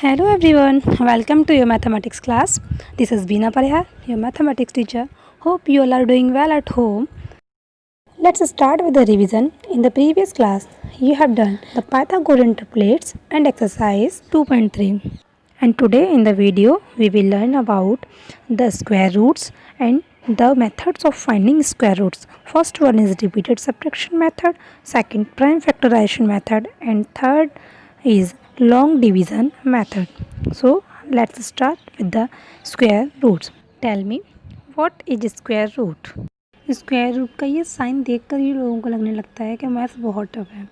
Hello everyone, welcome to your mathematics class. This is Beena Parihar, your mathematics teacher. Hope you all are doing well at home. Let's start with the revision. In the previous class, you have done the Pythagorean triplets and exercise 2.3. And today in the video, we will learn about the square roots and the methods of finding square roots. First one is repeated subtraction method, second prime factorization method, and third is long division method. So let's start with the square roots. Tell me, what is square root? Square root का ये sign देखकर ही लोगों को लगने लगता है कि maths बहुत टफ है,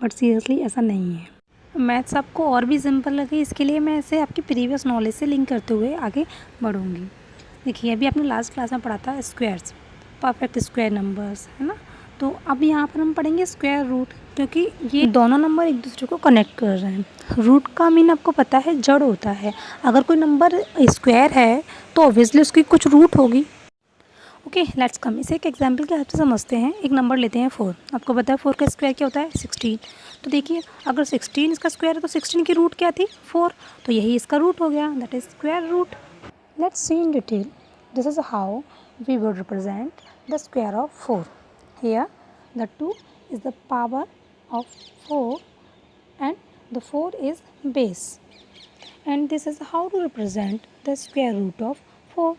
बट सीरियसली ऐसा नहीं है। मैथ्स आपको और भी सिंपल लगे इसके लिए मैं ऐसे आपकी प्रीवियस नॉलेज से लिंक करते हुए आगे बढ़ूँगी। देखिए अभी आपने लास्ट क्लास में पढ़ा था स्क्वायर्स, परफेक्ट स्क्वायर नंबर्स, है ना। तो अब यहाँ पर हम पढ़ेंगे स्क्वायर रूट, क्योंकि ये दोनों नंबर एक दूसरे को कनेक्ट कर रहे हैं। रूट का मीन आपको पता है जड़ होता है। अगर कोई नंबर स्क्वायर है तो ऑब्वियसली उसकी कुछ रूट होगी। ओके लेट्स कम, इसे एक एग्जाम्पल के हेल्प से समझते हैं। एक नंबर लेते हैं 4। आपको पता है 4 का स्क्वायर क्या होता है 16। तो देखिए अगर 16 इसका स्क्वायर है तो 16 की रूट क्या थी 4, तो यही इसका रूट हो गया, that is square root. Let's see in detail, this is how we would represent the square of 4। Here the 2 is the power of 4 and the 4 is base, and this is how to represent the square root of 4।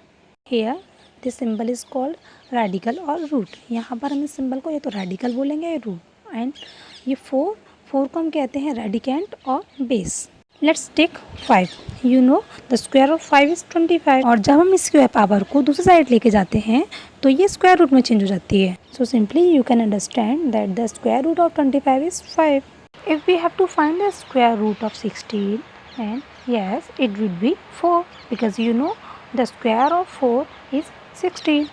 Here this symbol is called radical और root. यहाँ पर हम इस symbol को या तो radical बोलेंगे या रूट, एंड ये 4 को हम कहते हैं रेडिकेंट और बेस। Let's take 5। You know the square of 5 is 25, और जब हम इस स्क्वायर पावर को दूसरी साइड लेके जाते हैं तो ये स्क्वायर रूट में चेंज हो जाती है। So simply you can understand that the square root of 25 is 5। If we have to find the square root of 16, and yes it would be 4, because you know the square of 4 is 16.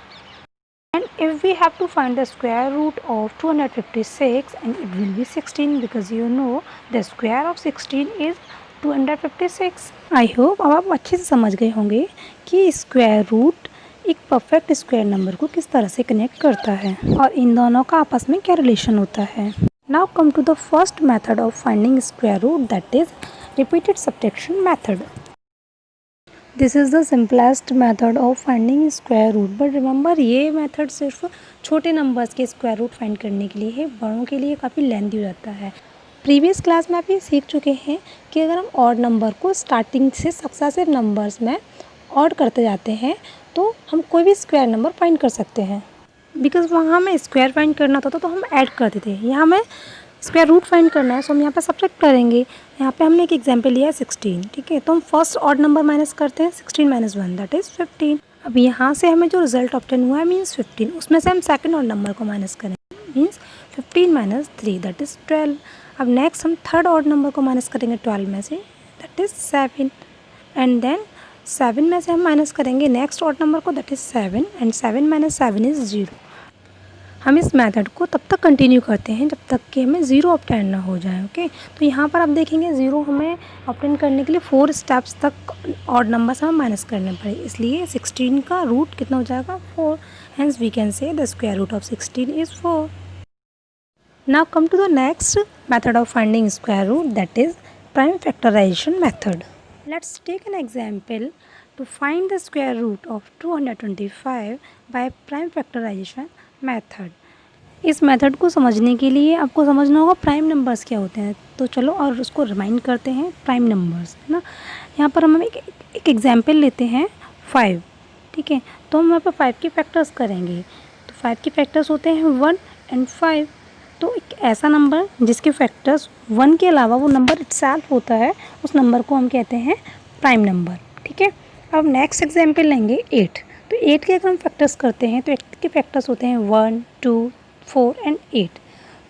And if we have to find the square root of 256, and it will be 16, because you know the square of 16 is 256. I hope अब आप अच्छे से समझ गए होंगे कि square root एक perfect square number को किस तरह से कनेक्ट करता है और इन दोनों का आपस में क्या रिलेशन होता है। Now come to the first method of finding square root, that is repeated subtraction method. This is the simplest method of finding square root, but remember ये method सिर्फ छोटे नंबर्स के स्क्वायर रूट फाइंड करने के लिए है, बड़ों के लिए काफ़ी लेंथी हो जाता है। प्रीवियस क्लास में आप ये सीख चुके हैं कि अगर हम ऑड नंबर को स्टार्टिंग से सक्सेसिव नंबर्स में ऑड करते जाते हैं तो हम कोई भी स्क्वायर नंबर फाइंड कर सकते हैं। बिकॉज वहाँ हमें स्क्वायर फाइंड करना होता तो हम ऐड करते थे, यहाँ हमें स्क्वायर रूट फाइंड करना है, सो हम यहाँ पे सब्ट्रैक्ट करेंगे। यहाँ पे हमने एक एग्जांपल लिया है 16, ठीक है। तो हम फर्स्ट ऑड नंबर माइनस करते हैं, 16 - 1 दैट इज़ 15। अब यहाँ से हमें जो रिजल्ट ऑब्टेन हुआ है मीन्स 15, उसमें से हम सेकंड ऑड नंबर को माइनस करेंगे, मीन्स 15 - 3 दैट इज़ 12। अब नेक्स्ट हम थर्ड ऑड नंबर को माइनस करेंगे 12 में से, दैट इज़ 7, एंड देन 7 में से हम माइनस करेंगे नेक्स्ट ऑड नंबर को, दैट इज़ 7, एंड 7 - 7 इज़ 0। हम इस मेथड को तब तक कंटिन्यू करते हैं जब तक कि हमें 0 ऑब्टेन ना हो जाए। ओके तो यहाँ पर आप देखेंगे 0 हमें ऑब्टेन करने के लिए 4 स्टेप्स तक ऑड नंबर से हम माइनस करने पड़े, इसलिए 16 का रूट कितना हो जाएगा 4। Hence we can say the square root of 16 is 4। Now come to the next method of finding square root, that is prime factorisation method. Let's take an example to find the square root of 225 by prime factorisation method. इस method को समझने के लिए आपको समझना होगा prime numbers क्या होते हैं। तो चलो और उसको रिमाइंड करते हैं प्राइम नंबर्स, है ना। यहाँ पर हम एक एग्जाम्पल लेते हैं 5, ठीक है। तो हम यहाँ पर 5 के फैक्टर्स करेंगे, तो 5 के फैक्टर्स होते हैं 1 एंड 5। तो एक ऐसा नंबर जिसके फैक्टर्स 1 के अलावा वो नंबर इटसेल्फ होता है, उस नंबर को हम कहते हैं प्राइम नंबर, ठीक है। अब नेक्स्ट एग्जाम्पल लेंगे 8। तो 8 के अगर हम फैक्टर्स करते हैं तो 8 के फैक्टर्स होते हैं 1, 2, 4 एंड 8।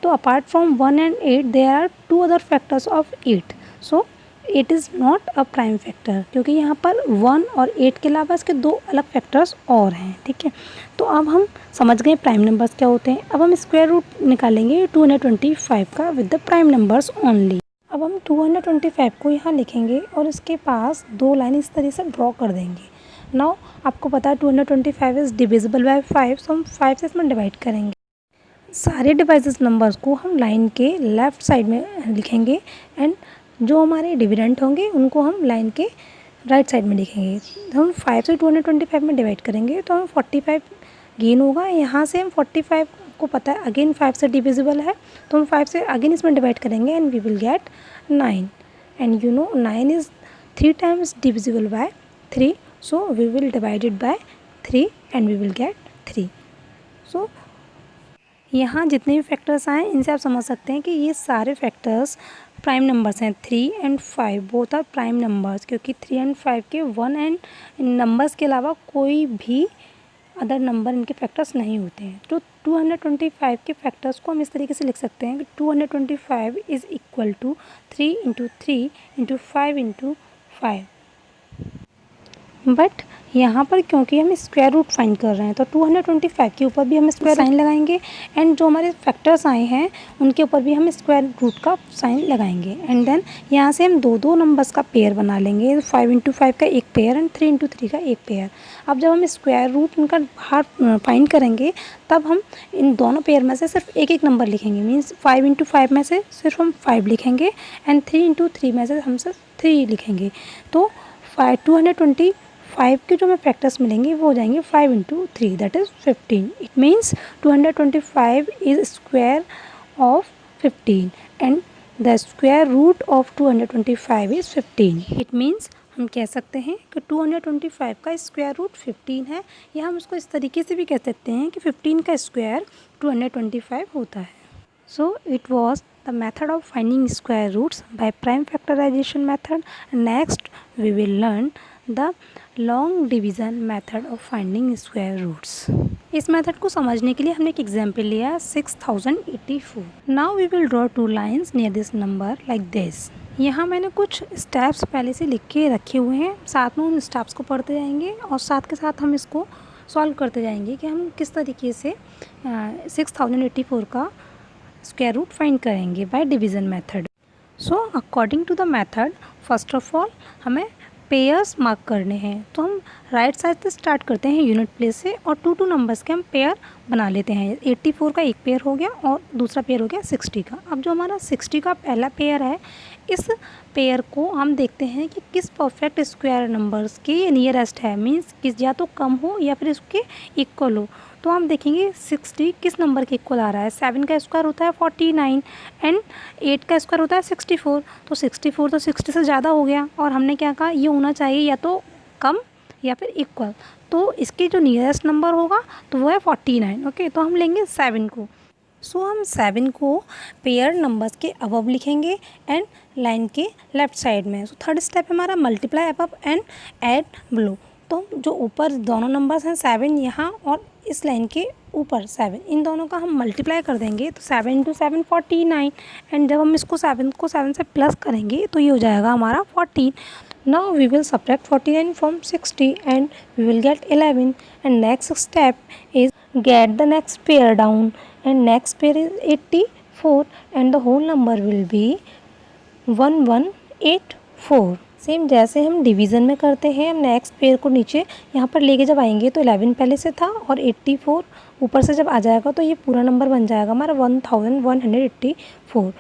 तो apart from 1 and 8 there are 2 other factors of 8, so 8 is not a prime factor, क्योंकि यहाँ पर 1 और 8 के अलावा इसके 2 अलग फैक्टर्स और हैं, ठीक है। तो अब हम समझ गए प्राइम नंबर्स क्या होते हैं। अब हम स्क्वायर रूट निकालेंगे 225 का with the prime numbers only. अब हम 225 को यहाँ लिखेंगे और इसके पास 2 लाइन इस तरह से ड्रॉ कर देंगे। नाउ आपको पता है 225 इज़ डिविजिबल बाय 5, सो हम 5 से इसमें डिवाइड करेंगे। सारे डिवाइसेस नंबर्स को हम लाइन के लेफ़्ट साइड में लिखेंगे एंड जो हमारे डिविडेंड होंगे उनको हम लाइन के राइट साइड में लिखेंगे। हम 5 से 225 में डिवाइड करेंगे तो हम 45 गेन होगा। यहाँ से हम 45 को पता है अगेन 5 से डिविजिबल है, तो हम 5 से अगेन इसमें डिवाइड करेंगे and we will get 9। And you know 9 is 3 times divisible by 3, so we will divide it by 3 and we will get 3। So यहाँ जितने भी फैक्टर्स आए इनसे आप समझ सकते हैं कि ये सारे फैक्टर्स प्राइम नंबर्स हैं। 3 and 5 both are prime numbers, क्योंकि 3 एंड 5 के 1 एंड नंबर्स के अलावा कोई भी अदर नंबर इनके फैक्टर्स नहीं होते हैं। तो 225 के फैक्टर्स को हम इस तरीके से लिख सकते हैं कि 225 is equal to 3 into 3 into 5 into 5। But यहाँ पर क्योंकि हम स्क्वायर रूट फाइंड कर रहे हैं तो 225 के ऊपर भी हम स्क्वायर साइन लगाएंगे एंड जो हमारे फैक्टर्स आए हैं उनके ऊपर भी हम स्क्वायर रूट का साइन लगाएंगे। एंड देन यहाँ से हम दो दो नंबर्स का पेयर बना लेंगे, 5 इंटू 5 का एक पेयर एंड 3 इंटू 3 का एक पेयर। अब जब हम स्क्वायर रूट उनका बाहर फाइंड करेंगे तब हम इन दोनों पेयर में से सिर्फ एक एक नंबर लिखेंगे। मीन्स 5 इंटू 5 में से सिर्फ हम 5 लिखेंगे एंड 3 इंटू 3 में से हम सिर्फ 3 लिखेंगे। तो 225 के जो हमें फैक्टर्स मिलेंगे वो हो जाएंगे 5 into 3 that is 15। It means 225 is square of 15 and the square root of 225 is 15। It means हम कह सकते हैं कि 225 का स्क्वायर रूट 15 है, या हम उसको इस तरीके से भी कह सकते हैं कि 15 का स्क्वायर 225 होता है। So it was the method of finding square roots by prime factorization method. Next we will learn the long division method of finding square roots. इस मेथड को समझने के लिए हमने एक एग्जाम्पल लिया 6084. Now we will draw two lines near this number like this. यहाँ मैंने कुछ स्टेप्स पहले से लिख के रखे हुए हैं, साथ में उन स्टेप्स को पढ़ते जाएंगे और साथ के साथ हम इसको सॉल्व करते जाएंगे कि हम किस तरीके से 6084 का स्क्वायर रूट फाइंड करेंगे by division method. So according to the method first of all हमें पेयर्स मार्क करने हैं, तो हम राइट साइड से स्टार्ट करते हैं यूनिट प्लेस से और 2 नंबर्स के हम पेयर बना लेते हैं। 84 का एक पेयर हो गया और दूसरा पेयर हो गया 60 का। अब जो हमारा 60 का पहला पेयर है इस पेयर को हम देखते हैं कि किस परफेक्ट स्क्वायर नंबर्स के नियरेस्ट है, मीन्स किस या तो कम हो या फिर इसके इक्वल हो। तो हम देखेंगे 60 किस नंबर के इक्वल आ रहा है। 7 का स्क्वायर होता है 49 एंड 8 का स्क्वायर होता है 64। तो 64 तो 60 से ज़्यादा हो गया और हमने क्या कहा ये होना चाहिए या तो कम या फिर इक्वल। तो इसके जो नियरेस्ट नंबर होगा तो वो है 49। ओके, तो हम लेंगे 7 को। सो हम 7 को पेयर नंबर्स के अबव लिखेंगे एंड लाइन के लेफ्ट साइड में। सो थर्ड स्टेप हमारा multiply above and add below. तो जो ऊपर दोनों नंबर्स हैं 7 यहाँ और इस लाइन के ऊपर 7, इन दोनों का हम मल्टीप्लाई कर देंगे तो 7 इंटू 7 49 एंड जब हम इसको 7 को 7 से प्लस करेंगे तो ये हो जाएगा हमारा 14। Now we will subtract 49 from 60 and we will get 11 and next step is get the next pair down and next pair is 84 and the whole number will be 1184। Same जैसे हम डिवीज़न में करते हैं, हम नेक्स्ट पेयर को नीचे यहाँ पर लेके जब आएंगे तो 11 पहले से था और 84 ऊपर से जब आ जाएगा तो ये पूरा नंबर बन जाएगा हमारा 1184।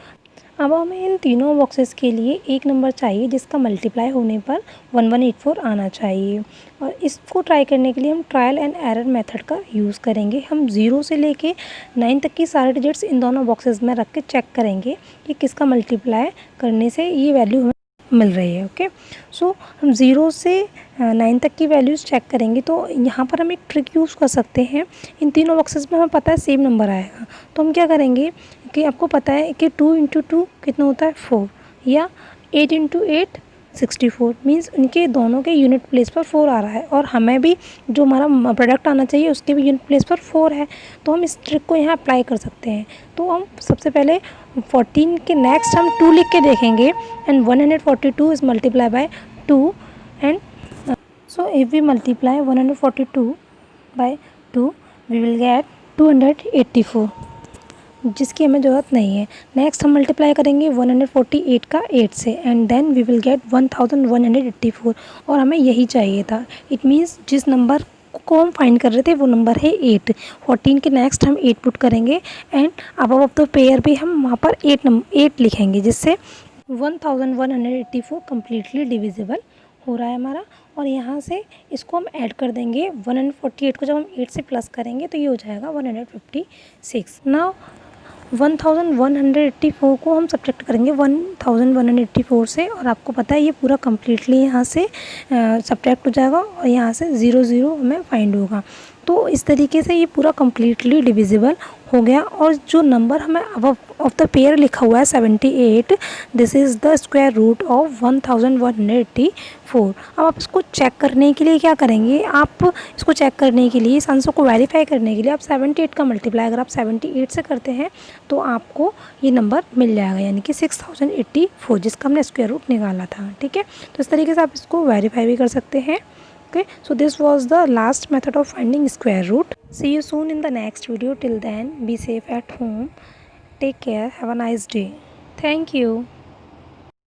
अब हमें इन तीनों बॉक्सेस के लिए एक नंबर चाहिए जिसका मल्टीप्लाई होने पर 1184 आना चाहिए, और इसको ट्राई करने के लिए हम ट्रायल एंड एरर मेथड का यूज़ करेंगे। हम 0 से लेके 9 तक की सारे डिजिट्स इन दोनों बॉक्सेस में रख के चेक करेंगे कि किसका मल्टीप्लाई करने से ये वैल्यू हमें मिल रही है। ओके, सो हम 0 से 9 तक की वैल्यूज़ चेक करेंगे। तो यहाँ पर हम एक ट्रिक यूज़ कर सकते हैं, इन तीनों बॉक्सेस में हमें पता है सेम नंबर आएगा, तो हम क्या करेंगे कि आपको पता है कि 2 इंटू 2 कितना होता है 4, या 8 इंटू 8 64, मीन्स इनके दोनों के यूनिट प्लेस पर 4 आ रहा है और हमें भी जो हमारा प्रोडक्ट आना चाहिए उसके भी यूनिट प्लेस पर 4 है। तो हम इस ट्रिक को यहाँ अप्लाई कर सकते हैं। तो हम सबसे पहले 14 के नेक्स्ट हम 2 लिख के देखेंगे and 142 is multiply by 2 and so if we multiply 142 by 2 we will get 284, जिसकी हमें ज़रूरत नहीं है। नेक्स्ट हम मल्टीप्लाई करेंगे 148 का 8 से and then we will get 1184, और हमें यही चाहिए था। इट मीन्स जिस नंबर को हम फाइंड कर रहे थे वो नंबर है 8। 14 के नेक्स्ट हम 8 पुट करेंगे and above of the pair भी हम वहाँ पर 8 लिखेंगे, जिससे 1184 कम्प्लीटली डिविजिबल हो रहा है हमारा। और यहाँ से इसको हम ऐड कर देंगे 148 को, जब हम 8 से प्लस करेंगे तो ये हो जाएगा 156। नाउ 1184 को हम सब्ट्रैक्ट करेंगे 1184 से, और आपको पता है ये पूरा कम्प्लीटली यहाँ से सब्ट्रैक्ट हो जाएगा और यहाँ से 0 हमें फाइंड होगा। तो इस तरीके से ये पूरा कम्प्लीटली डिविजिबल हो गया। और जो नंबर हमें अब ऑफ द पेयर लिखा हुआ है 78, this is the square root of 1184। अब आप इसको चेक करने के लिए क्या करेंगे, आप इसको चेक करने के लिए, इस आंसर को वेरीफाई करने के लिए आप 78 का मल्टीप्लाई अगर आप 78 से करते हैं तो आपको ये नंबर मिल जाएगा, यानी कि 6084, जिसका हमने स्क्वायर रूट निकाला था। ठीक है, तो इस तरीके से आप इसको वेरीफाई भी कर सकते हैं। Okay, so this was the last method of finding square root. See you soon in the next video. Till then, be safe at home. Take care. Have a nice day. Thank you.